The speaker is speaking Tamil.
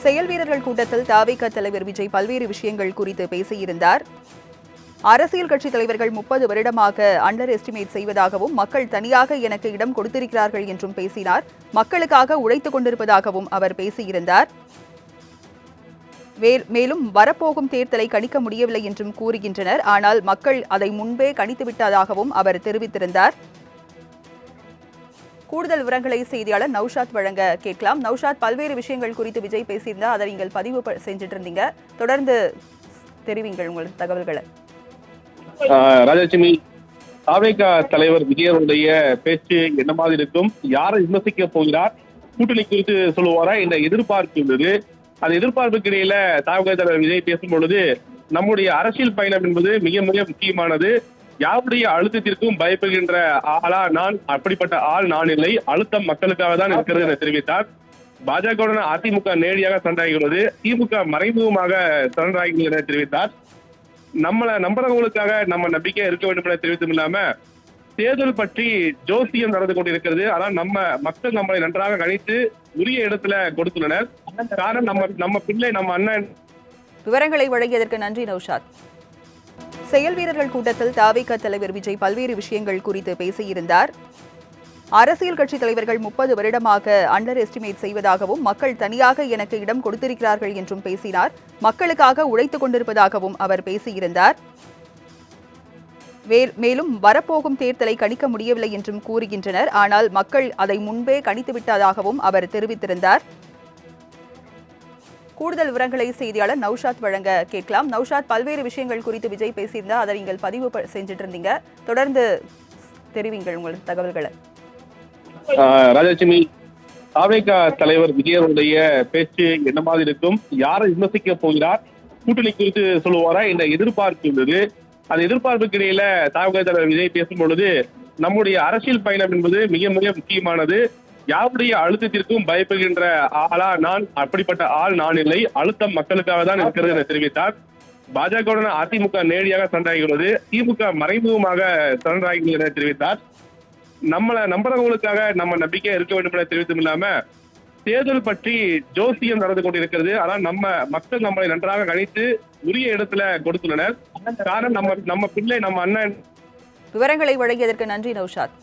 செயல் வீரர்கள் கூட்டத்தில் தவிக தலைவர் விஜய் பல்வேறு விஷயங்கள் குறித்து பேசியிருந்தார். அரசியல் கட்சித் தலைவர்கள் 30 வருடமாக அண்டர் எஸ்டிமேட் செய்வதாகவும் மக்கள் தனியாக எனக்கு இடம் கொடுத்திருக்கிறார்கள் என்றும் பேசினார். மக்களுக்காக உழைத்துக் கொண்டிருப்பதாகவும் அவர் பேசியிருந்தார். மேலும் வரப்போகும் தேர்தலை கணிக்க முடியவில்லை என்றும் கூறுகின்றனர். ஆனால் மக்கள் அதை முன்பே கணித்துவிட்டதாகவும் அவர் தெரிவித்திருந்தார். கூடுதல் விவரங்களை செய்தியாளர் நௌஷாத் வழங்க கேட்கலாம். நௌஷாத், பல்வேறு விஷயங்கள் குறித்து விஜய் பேசியிருந்தார், அதை நீங்கள் பதிவு செஞ்சுட்டு இருந்தீங்க. தொடர்ந்து தெரிவிங்கள் உங்களது தகவல்களை. ராஜலட்சுமி, தவிக தலைவர் விஜயனுடைய பேச்சு என்ன மாதிரி இருக்கும்? யாரை விமர்சிக்க போகிறார்? கூட்டணி குறித்து சொல்லுவாரா என்ற எதிர்பார்ப்பு இருந்தது. அந்த எதிர்பார்ப்புக்கு இடையில தவிக தலைவர் விஜய் பேசும் பொழுது, நம்முடைய அரசியல் பயணம் என்பது மிக மிக முக்கியமானது. யாருடைய அழுத்தத்திற்கும் பயப்படுகின்ற ஆளா நான், அப்படிப்பட்ட ஆள் நான் இல்லை, அழுத்தம் மக்களுக்காக தான் இருக்கிறது என தெரிவித்தார். பாஜகவுடன் அதிமுக நேரடியாக சண்டையாகிறது, திமுக மறைமுகமாக சண்டையாகிறது என தெரிவித்தார். நம்மளை நம்புறவங்களுக்காக நம்ம நம்பிக்கை இருக்க வேண்டும் என தெரிவித்தும் இல்லாம, தேர்தல் பற்றி ஜோசியம் நடந்து கொண்டிருக்கிறது. ஆனால் நம்ம மக்கள் நம்மளை நன்றாக கணித்து உரிய இடத்துல கொடுத்துள்ளனர். காரணம் நம்ம பிள்ளை, நம்ம அண்ணன். விவரங்களை வழங்கியதற்கு நன்றி நௌஷாத். செயல் வீரர்கள் கூட்டத்தில் தவிக தலைவர் விஜய் பல்வேறு விஷயங்கள் குறித்து பேசியிருந்தார். அரசியல் கட்சித் தலைவர்கள் 30 வருடமாக அண்டர் எஸ்டிமேட் செய்வதாகவும் மக்கள் தனியாக எனக்கு இடம் கொடுத்திருக்கிறார்கள் என்றும் பேசினார். மக்களுக்காக உழைத்துக் கொண்டிருப்பதாகவும் அவர் பேசியிருந்தார். மேலும் வரப்போகும் தேர்தலை கணிக்க முடியவில்லை என்றும் கூறுகின்றனர். ஆனால் மக்கள் அதை முன்பே கணித்துவிட்டதாகவும் அவர் தெரிவித்திருந்தார். கூடுதல் விவரங்களை செய்தியாளர் நௌஷாத் வழங்க கேட்கலாம். நௌஷாத், பல்வேறு விஷயங்கள் குறித்து விஜய் பேசியிருந்தார், அதை நீங்கள் பதிவு செஞ்சுட்டு இருந்தீங்க. தொடர்ந்து தெரிவிங்கள் உங்களது தகவல்களை. ராஜலட்சுமி, தவிக தலைவர் விஜயனுடைய பேச்சு என்ன மாதிரி இருக்கும்? யாரை விமர்சிக்க போகிறார்? கூட்டணி குறித்து சொல்லுவாரா என்ற எதிர்பார்ப்பு இருந்தது. அந்த எதிர்பார்ப்புக்கு இடையில தவிக தலைவர் விஜய் பேசும் பொழுது, நம்முடைய அரசியல் பயணம் என்பது மிக மிக முக்கியமானது. யாருடைய அழுத்தத்திற்கும் பயப்படுகின்ற ஆளா நான், அப்படிப்பட்ட ஆள் நான் இல்லை, அழுத்தம் மக்களுக்காக தான் இருக்கிறது என தெரிவித்தார். பாஜகவுடன் அதிமுக நேரடியாக சண்டையாகிறது, திமுக மறைமுகமாக சண்டையாகிறது என தெரிவித்தார். நம்மளை நம்புறவங்களுக்காக நம்ம நம்பிக்கை இருக்க வேண்டும் என தெரிவித்தும் இல்லாம, தேர்தல் பற்றி ஜோசியம் நடந்து கொண்டிருக்கிறது. ஆனால் நம்ம மக்கள் நம்மளை நன்றாக கணித்து உரிய இடத்துல கொடுத்துள்ளனர். காரணம் நம்ம பிள்ளை, நம்ம அண்ணன். விவரங்களை வழங்கியதற்கு நன்றி நௌஷாத்.